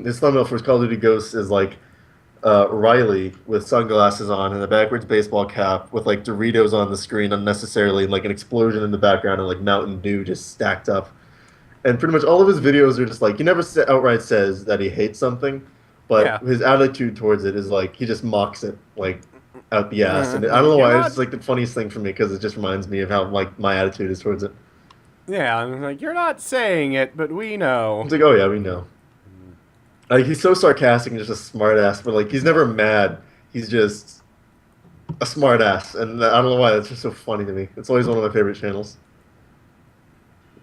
his thumbnail for his Call of Duty Ghosts is like Riley with sunglasses on and a backwards baseball cap with like Doritos on the screen unnecessarily, and like an explosion in the background and like Mountain Dew just stacked up. And pretty much all of his videos are just like he never outright says that he hates something, but Yeah. his attitude towards it is like he just mocks it like out the ass. And I don't know You're why it's not. just like the funniest thing for me because it just reminds me of how like my attitude is towards it. Yeah, I'm like, you're not saying it, but we know. It's like, oh yeah, we know. Like he's so sarcastic and just a smart ass, but like he's never mad. He's just a smart ass, and I don't know why that's just so funny to me. It's always one of my favorite channels.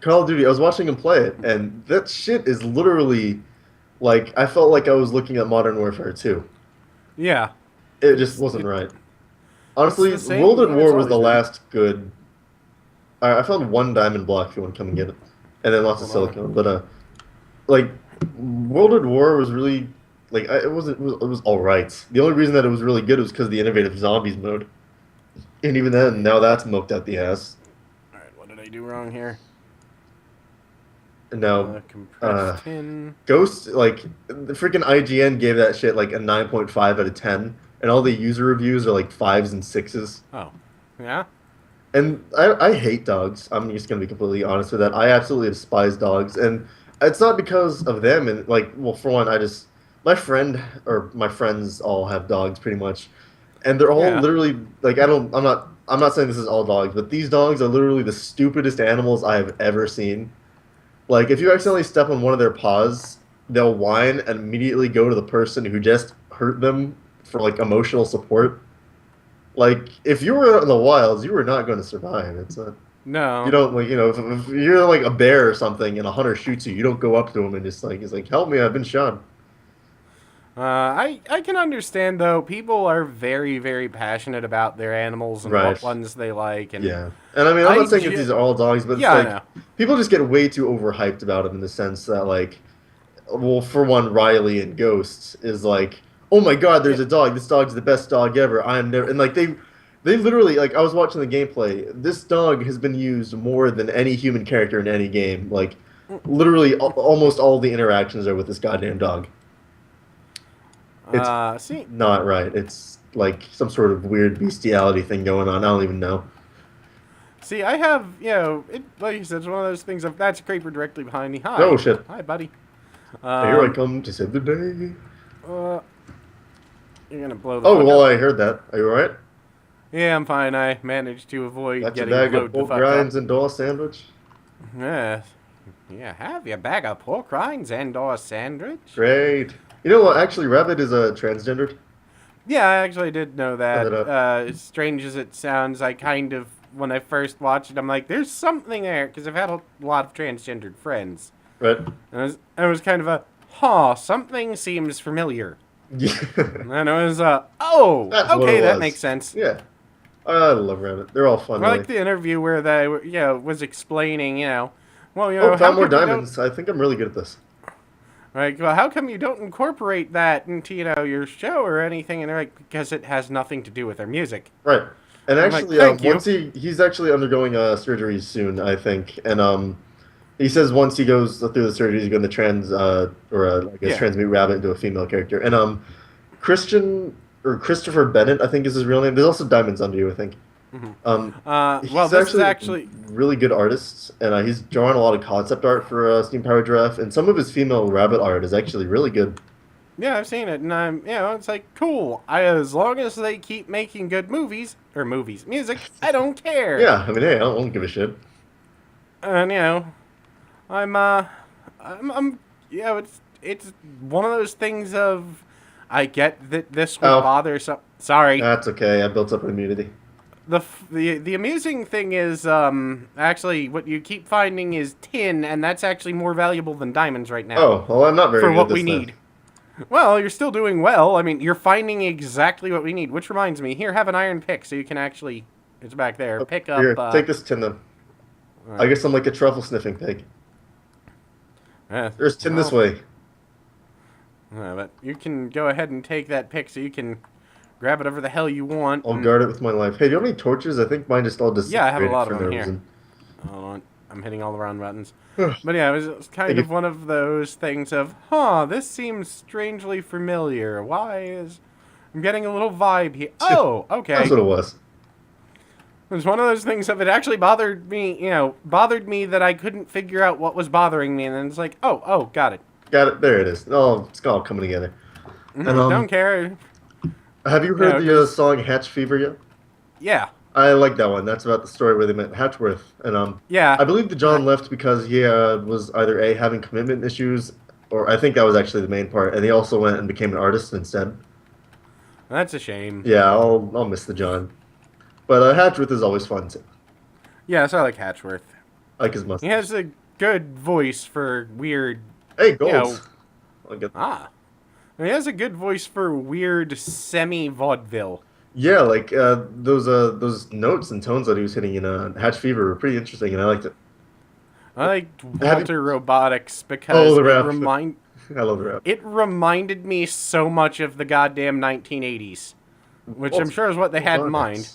Call of Duty. I was watching him play it, and that shit is literally like I felt like I was looking at Modern Warfare 2. Yeah. It just wasn't right. Honestly, the same World at what War it's was the always been. last good. I found one diamond block if you want to come and get it, and then lots of Hold on. silicone. But like World at War was really like it wasn't it was all right. The only reason that it was really good was because of the innovative zombies mode, and even then, now that's milked out the ass. All right, what did I do wrong here? And now Compressed tin. Ghost, like the freaking IGN gave that shit like a 9.5 out of 10, and all the user reviews are like 5s and 6s. Oh, yeah. And I hate dogs. I'm just gonna be completely honest with that. I absolutely despise dogs, and it's not because of them. And like, well, for one, my friend or my friends all have dogs pretty much, and they're all Yeah. literally like I'm not saying this is all dogs, but these dogs are literally the stupidest animals I have ever seen. Like, if you accidentally step on one of their paws, they'll whine and immediately go to the person who just hurt them for like emotional support. Like, if you were out in the wilds, you were not going to survive. No. You don't like, if you're like a bear or something and a hunter shoots you, you don't go up to him and just like he's like, "Help me, I've been shot." I can understand though. People are very very passionate about their animals and Right. what ones they like, and Yeah, and I mean, I'm not saying that these are all dogs, but it's Yeah, I like know. people just get way too overhyped about them in the sense that like, well, for one, Riley and Ghosts is like, oh my god, there's a dog. This dog's the best dog ever. I'm never and like they literally like I was watching the gameplay. This dog has been used more than any human character in any game. Like, literally, almost all the interactions are with this goddamn dog. It's See, not right. It's like some sort of weird bestiality thing going on. I don't even know. I have, like you said, it's one of those things of that's a creeper directly behind me. Hi. Oh shit! Hi, buddy. Here I come to save the day. You're gonna blow the. Oh fuck well, up. I heard that. Are you alright? Yeah, I'm fine. I managed to avoid Got your getting bag blowed of the pork fuck rinds up. and door sandwich. Yeah. Yeah, have your bag of pork rinds and or sandwich? Great. You know what? Actually, Rabbit is a transgendered. Yeah, I actually did know that. Look it As strange as it sounds, I kind of, when I first watched it, I'm like, there's something there, because I've had a lot of transgendered friends. Right. And I was kind of something seems familiar. Yeah. And I was, That's what okay, it that was. makes sense. Yeah. I love Rabbit. They're all fun. I Really. like the interview where they, was explaining, well, Oh, how found more come you don't- diamonds. I think I'm really good at this. Like, well, how come you don't incorporate that into, your show or anything? And they're like, because it has nothing to do with their music. Right. And I'm like, actually, thank you. once he's actually undergoing surgery soon, I think, and he says once he goes through the surgery, he's going to transmute Rabbit into a female character. And Christopher Bennett, I think is his real name. There's also diamonds under you, I think. He's Well, this is actually... really good artist, and he's drawn a lot of concept art for Steam Power Giraffe, and some of his female rabbit art is actually really good. Yeah, I've seen it, and it's like, cool. As long as they keep making good music, I don't care. Yeah, I mean, hey, I don't give a shit. And, it's one of those things of, I get that this would bother some... Sorry. That's okay, I built up immunity. The amusing thing is, actually, what you keep finding is tin, and that's actually more valuable than diamonds right now. Oh, well, I'm not very for good what at this we then. need. Well, you're still doing well. I mean, you're finding exactly what we need. Which reminds me, here, have an iron pick, so you can actually, it's back there, pick up... Here, take this tin then. I guess I'm like a truffle sniffing pig. There's tin this way. But you can go ahead and take that pick, so you can grab whatever the hell you want. I'll guard it with my life. Hey, do you have any torches? I think mine just all disintegrated Yeah, I have a lot for of them no here. reason. Hold on. I'm hitting all the wrong buttons. Thank But yeah, it was kind you. of one of those things of, huh, this seems strangely familiar. Why is... I'm getting a little vibe here. Oh, That's okay. what it was. It was one of those things of it actually bothered me, bothered me that I couldn't figure out what was bothering me. And then it's like, oh, got it. Got it. There it is. Oh, it's all coming together. And Don't care. have you heard the Just, song Hatch Fever yet? yeah. I like that one. That's about the story where they met Hatchworth, and Yeah. I believe that John left because he was either having commitment issues, or I think that was actually the main part, and he also went and became an artist instead. That's a shame. Yeah, I'll miss the John, but Hatchworth is always fun too. Yes, I like Hatchworth. I like his He mustache. has a good voice for weird, Hey, gold. know, I'll get he has a good voice for weird semi-vaudeville. Yeah, like those notes and tones that he was hitting in Hatch Fever were pretty interesting, and I liked it. I liked Have Walter Robotics Oh, because the rap. I love the rap. it reminded me so much of the goddamn 1980s, which I'm sure is what they had in mind.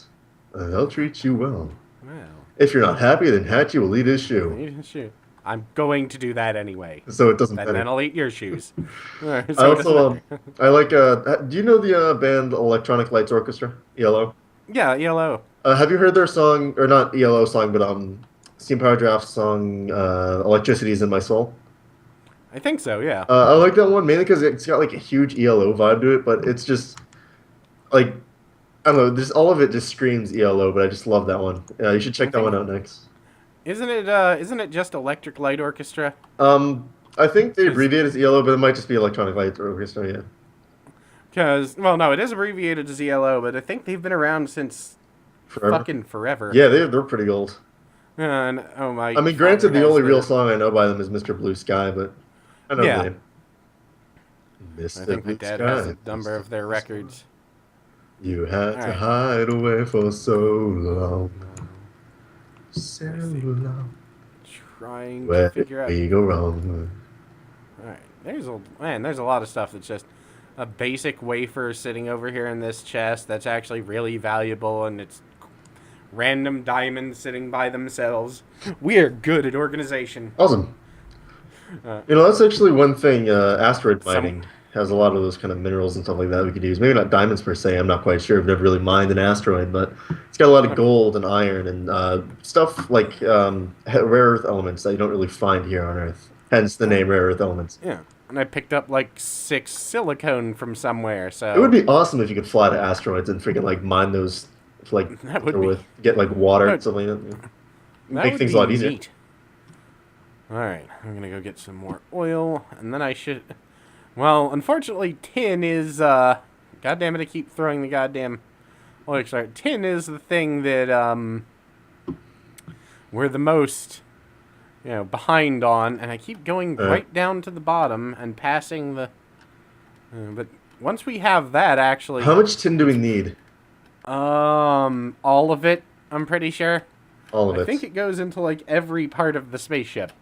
They'll treat you well. Well, If you're not happy, then Hatchy will eat his shoe. shoot. I'm going to do that anyway. So it doesn't And matter. then I'll eat your shoes. So I also I like do you know the band Electronic Lights Orchestra, ELO? yeah, yellow. Have you heard their song, or not ELO song, but Steam Power Draft song Electricity is in My Soul? I think so, yeah. I like that one mainly because it's got like a huge ELO vibe to it, but it's just like I don't know, just all of it just screams ELO, but I just love that one. You should check that one out next. Isn't it just Electric Light Orchestra? I think they abbreviate as ELO, but it might just be Electronic Lights Orchestra, yeah. Because, well, no, it is abbreviated as ELO, but I think they've been around since Forever. fucking forever. Yeah, they're pretty old. And, oh my. I mean, granted, father the has only real song I know by them is Mr. Blue Sky, but I know Yeah. the name. Mr. I think my Blue dad Sky, has a number Mr. of their Blue Sky. records. You had to Alright. hide away for so long. So long. Trying Where to figure out. did we go wrong? Alright, there's a lot of stuff that's just a basic wafer sitting over here in this chest that's actually really valuable, and it's random diamonds sitting by themselves. We are good at organization. Awesome. Uh, That's actually one thing. Asteroid Some- mining has a lot of those kind of minerals and stuff like that we could use. Maybe not diamonds per se. I'm not quite sure. I've never really mined an asteroid, but it's got a lot of gold and iron and stuff like rare earth elements that you don't really find here on Earth. Hence the name rare earth elements. Yeah, and I picked up like 6 silicone from somewhere, so It would be awesome if you could fly to asteroids and freaking like mine those, like That would or be- with get like water That- and something like that. that Make would things be a lot easier. neat. All right, I'm gonna go get some more oil, and then I should. Well, unfortunately, tin is. God damn it! I keep throwing the goddamn oil extract. Tin is the thing that we're the most, behind on, and I keep going right down to the bottom and passing the. But once we have that, actually, How much tin do we need? all of it, I'm pretty sure. All of I it. think it goes into like every part of the spaceship.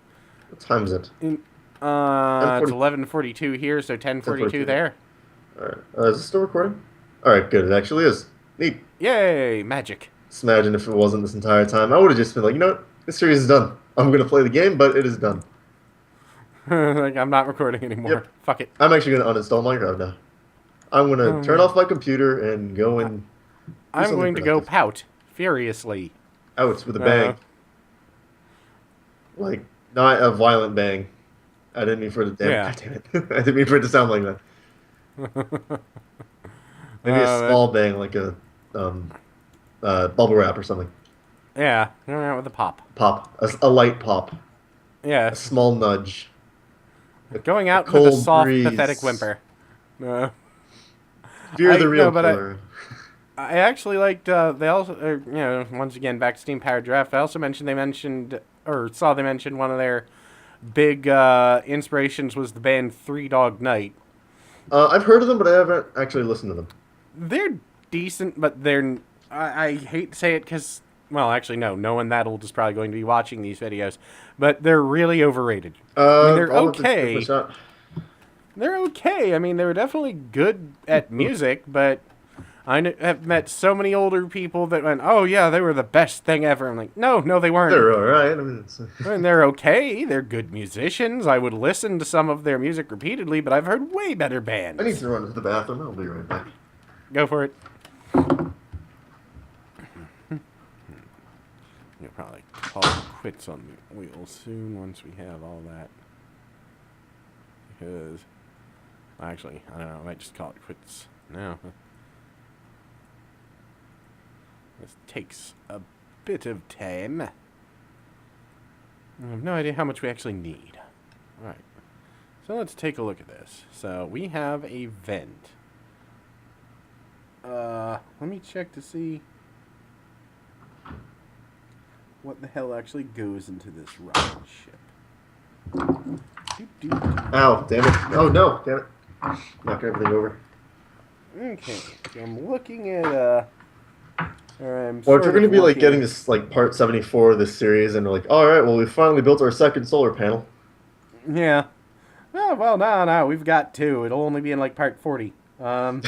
What time is it? It's 11:42 here, so 10:42 there. All right. Is it still recording? All right, good. It actually is. Neat. Yay, magic. Just imagine if it wasn't this entire time. I would have just been like, you know what? This series is done. I'm gonna play the game, but it is done. Like, I'm not recording anymore. Yep. Fuck it. I'm actually gonna uninstall Minecraft now. I'm gonna turn off my computer and go and. I'm something going to go productive. pout furiously. Out with a bang. Like, not a violent bang. I didn't mean for it to. Yeah. God damn it. I didn't mean for it to sound like that. Maybe a small bang, like a bubble wrap or something. Yeah, going out with a pop. Pop. A light pop. Yeah, A small nudge. going out with a cold soft, breeze. pathetic whimper. Fear the I- real no, but I- killer. I actually liked. They also, once again, back to Steam Power Draft. I also saw they mentioned one of their big inspirations was the band Three Dog Night. I've heard of them, but I haven't actually listened to them. They're decent, but they're. I hate to say it because, well, actually, no. No one that old is probably going to be watching these videos, but they're really overrated. They're I'll have to give okay. it a shot. They're okay. I mean, they were definitely good at music, but have met so many older people that went, "Oh yeah, they were the best thing ever." I'm like, "No, no, they weren't. They're all right. I mean, I mean, they're okay. They're good musicians. I would listen to some of their music repeatedly, but I've heard way better I need bands." to run to the bathroom. I'll be right back. Go for it. You'll probably call it quits on the wheel soon once we have all that. Because, actually, I don't know. I might just call it quits now. This takes a bit of time. I have no idea how much we actually need. Alright. So let's take a look at this. So we have a vent. Let me check to see what the hell actually goes into this rocket ship. Ow, damn it. Oh, no, damn it. Knock everything over. Okay, so I'm looking at, Well, if you're going to be, like, getting this, like, part 74 of this series, and we're like, alright, well, we finally built our second solar panel. Yeah. Oh, well, no, we've got two. It'll only be in, like, part 40. Alright,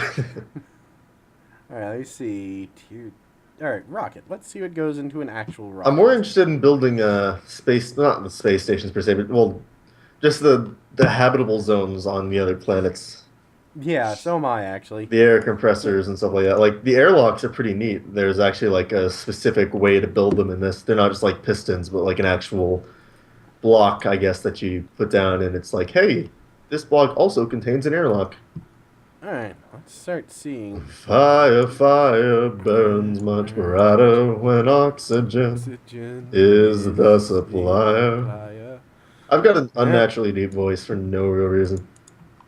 let's see. Alright, rocket. Let's see what goes into an actual rocket. I'm more interested in building space, not the space stations per se, but, well, just the habitable zones on the other planets. Yeah, so am I, actually. The air compressors and stuff like that. Like, the airlocks are pretty neat. There's actually, like, a specific way to build them in this. They're not just, like, pistons, but, like, an actual block, I guess, that you put down, and it's like, hey, this block also contains an airlock. Alright, let's start seeing. Fire, fire burns much brighter when oxygen is the supplier. I've got an unnaturally deep voice for no real reason.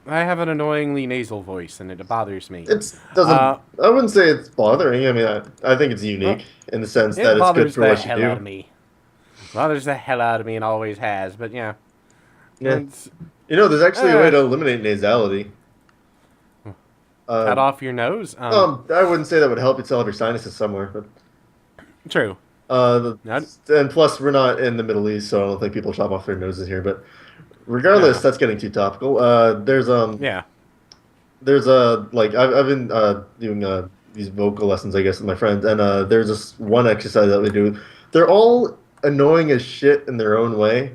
I have an annoyingly nasal voice, and it bothers me. It doesn't. I wouldn't say it's bothering. I mean, I think it's unique in the sense that it's good for what you do. Out of me. It bothers the hell out of me, and always has. But yeah. Yeah. You know, there's actually a way to eliminate nasality. Cut off your nose. I wouldn't say that would help. You'd still have your sinuses somewhere. But, true. And plus, we're not in the Middle East, so I don't think people chop off their noses here. But regardless, that's getting too topical. There's like I've been doing these vocal lessons, I guess, with my friends, and there's this one exercise that we do. They're all annoying as shit in their own way,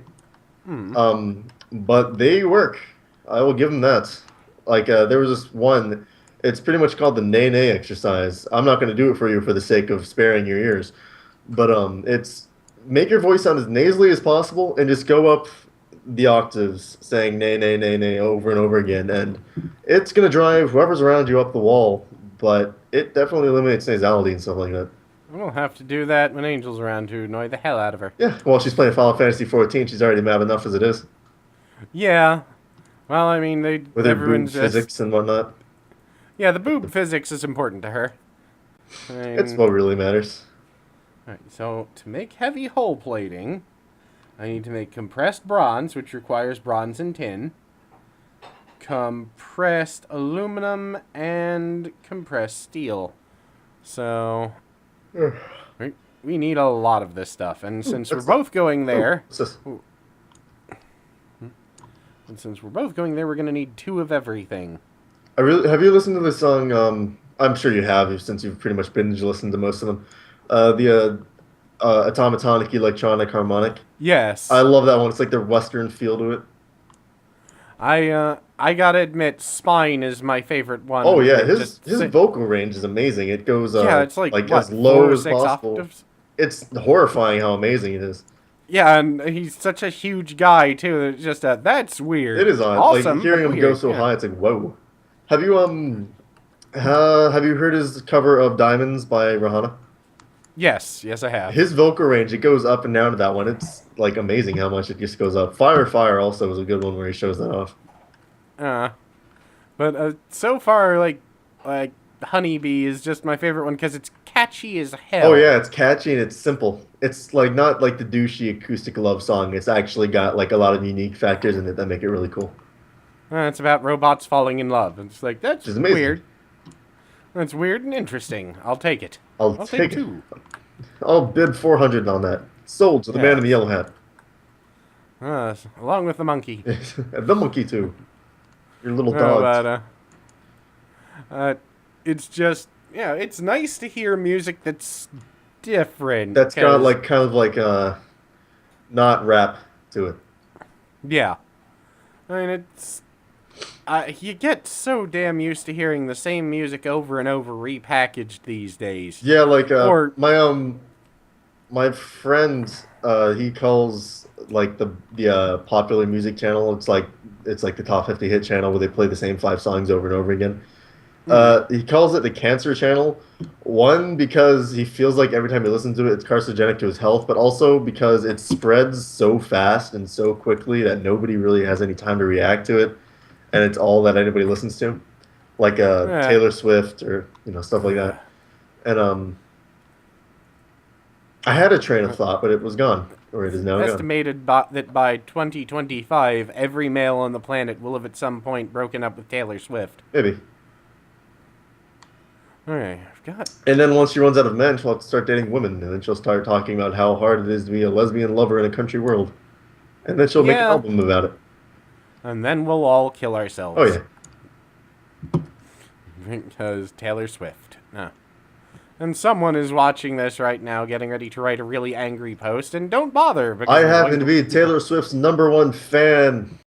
but they work. I will give them that. Like there was this one. It's pretty much called the nay-nay exercise. I'm not going to do it for you for the sake of sparing your ears, but it's make your voice sound as nasally as possible and just go up the octaves saying nay, nay, nay, nay over and over again, and it's going to drive whoever's around you up the wall, but it definitely eliminates nasality and stuff like that. We'll have to do that when Angel's around to annoy the hell out of her. Yeah, well, she's playing Final Fantasy XIV. She's already mad enough as it is. Yeah. Well, I mean, with her boob physics and whatnot. Yeah, the boob physics is important to her. I mean, it's what really matters. Alright, so to make heavy hull plating, I need to make compressed bronze, which requires bronze and tin, compressed aluminum, and compressed steel. So, we need a lot of this stuff. And since we're both going there... And since we're both going there, we're going to need 2 of everything. Have you listened to the song? I'm sure you have, since you've pretty much binge listened to most of them. The Automatonic Electronic Harmonic. Yes. I love that one. It's like the western feel to it. I gotta admit, Spine is my favorite one. Oh yeah, his vocal range is amazing. It goes it's like what, as low 4 or as 6 possible. Octaves? It's horrifying how amazing it is. Yeah, and he's such a huge guy too. It's just that's weird. It is odd. Awesome, like hearing him go so high, it's like whoa. Have you heard his cover of Diamonds by Rihanna? Yes, I have. His vocal range, it goes up and down to that one. It's like amazing how much it just goes up. Fire also was a good one where he shows that off. But so far, like Honeybee is just my favorite one because it's catchy as hell. Oh yeah, it's catchy and it's simple. It's like not like the douchey acoustic love song. It's actually got like a lot of unique factors in it that make it really cool. It's about robots falling in love. It's like that's amazing. Weird. That's weird and interesting. I'll take it. I'll take 2. I'll bid 400 on that. Sold to the man in the yellow hat. Along with the monkey. The monkey too. Your little dog. It's just Yeah, it's nice to hear music that's different, That's got because, like kind of like not rap to it. yeah. I mean, it's. You get so damn used to hearing the same music over and over repackaged these days. Yeah, like Or, my friend he calls like the popular music channel. It's like the top 50 hit channel where they play the same five songs over and over again. hmm, He calls it the cancer channel. One, because he feels like every time he listens to it, it's carcinogenic to his health, but also because it spreads so fast and so quickly that nobody really has any time to react to it, and it's all that anybody listens to, like eh, Taylor Swift or stuff like that. And I had a train of thought, but it was gone, or it is now gone. estimated that by 2025, every male on the planet will have at some point broken up with Taylor Swift. Maybe. Okay, I've got. And then once she runs out of men, she'll have to start dating women, and then she'll start talking about how hard it is to be a lesbian lover in a country world, and then she'll make an Yeah, album about it. and then we'll all kill Oh ourselves. yeah. Because Taylor Swift. No. And someone is watching this right now, getting ready to write a really angry post, and don't bother, I because I'm going happen to to. be Taylor Swift's #1 fan.